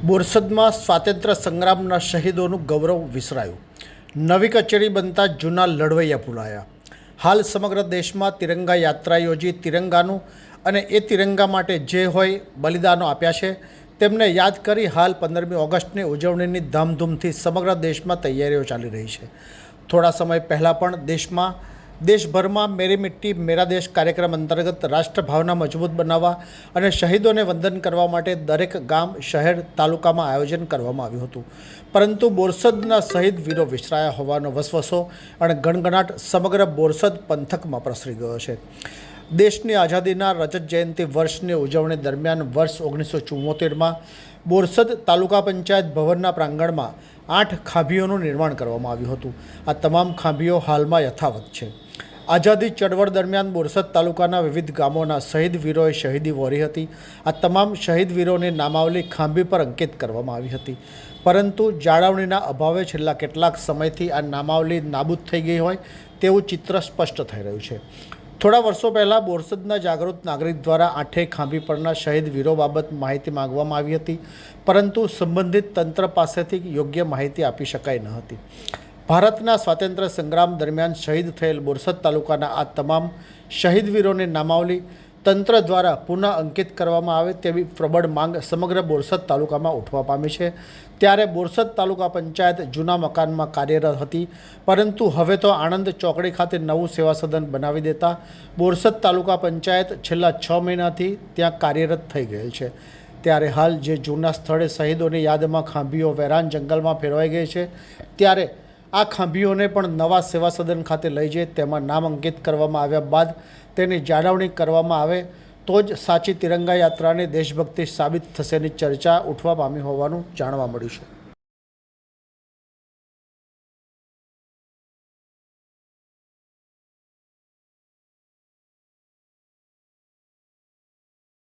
બોરસદમાં સ્વાતંત્ર્ય સંગ્રામના શહીદોનું ગૌરવ વિસરાયું. નવી કચેરી બનતા જૂના લડવૈયા ભૂલાયા. હાલ સમગ્ર દેશમાં તિરંગા યાત્રા યોજી તિરંગાનું અને એ તિરંગા માટે જે હોય બલિદાનો આપ્યા છે તેમને યાદ કરી હાલ 15મી ઓગસ્ટની ઉજવણીની ધામધૂમથી સમગ્ર દેશમાં તૈયારીઓ ચાલી રહી છે. થોડા સમય પહેલાં પણ દેશભરમાં મેરી મિટ્ટી મેરા દેશ કાર્યક્રમ અંતર્ગત રાષ્ટ્રભાવના મજબૂત બનાવવા અને શહીદોને વંદન કરવા માટે દરેક ગામ, શહેર, તાલુકામાં આયોજન કરવામાં આવ્યું હતું. પરંતુ બોરસદના શહીદ વીરો વિસરાયા હોવાનો વસવસો અને ગણગણાટ સમગ્ર બોરસદ પંથકમાં પ્રસરી ગયો છે. દેશની આઝાદીના રજત જયંતિ વર્ષની ઉજવણી દરમિયાન વર્ષ 1974માં બોરસદ તાલુકા પંચાયત ભવનના પ્રાંગણમાં 8 ખાંભીઓનું નિર્માણ કરવામાં આવ્યું હતું. આ તમામ ખાંભીઓ હાલમાં યથાવત છે. આઝાદી ચળવળ દરમિયાન બોરસદ તાલુકાના વિવિધ ગામોના શહીદ વીરોએ શહીદી વહોરી હતી. આ તમામ શહીદ વીરોની નામાવલી ખાંભી પર અંકિત કરવામાં આવી હતી. પરંતુ જાળવણીના અભાવે છેલ્લા કેટલાક સમયથી આ નામાવલી નાબૂદ થઈ ગઈ હોય તેવું ચિત્ર સ્પષ્ટ થઈ રહ્યું છે. થોડા વર્ષો પહેલાં બોરસદના જાગૃત નાગરિક દ્વારા 8 ખાંભી પરના શહીદ વીરો બાબત માહિતી માંગવામાં આવી હતી, પરંતુ સંબંધિત તંત્ર પાસેથી યોગ્ય માહિતી આપી શકાઈ ન હતી. ભારતના સ્વાતંત્ર્ય સંગ્રામ દરમિયાન શહીદ થયેલ બોરસદ તાલુકાના આ તમામ શહીદ વીરોની નામાવલી તંત્ર દ્વારા પુનઃ અંકિત કરવામાં આવે તેવી પ્રબળ માંગ સમગ્ર બોરસદ તાલુકામાં ઉઠવા પામી છે. ત્યારે બોરસદ તાલુકા પંચાયત જૂના મકાનમાં કાર્યરત હતી, પરંતુ હવે તો આણંદ ચોકડી ખાતે નવું સેવા સદન બનાવી દેતા બોરસદ તાલુકા પંચાયત છેલ્લા 6 મહિનાથી ત્યાં કાર્યરત થઈ ગયેલ છે. ત્યારે હાલ જે જૂના સ્થળે શહીદોની યાદમાં ખાંભીઓ વેરાન જંગલમાં ફેરવાઈ ગઈ છે, ત્યારે આ ખાંભીઓને પણ નવા સેવા સદન ખાતે લઈ જઈ તેમાં નામ અંકિત કરવામાં આવ્યા બાદ તેની જાળવણી કરવામાં આવે તો જ સાચી તિરંગા યાત્રાની દેશભક્તિ સાબિત થશેની ચર્ચા ઉઠવા પામી હોવાનું જાણવા મળ્યું છે.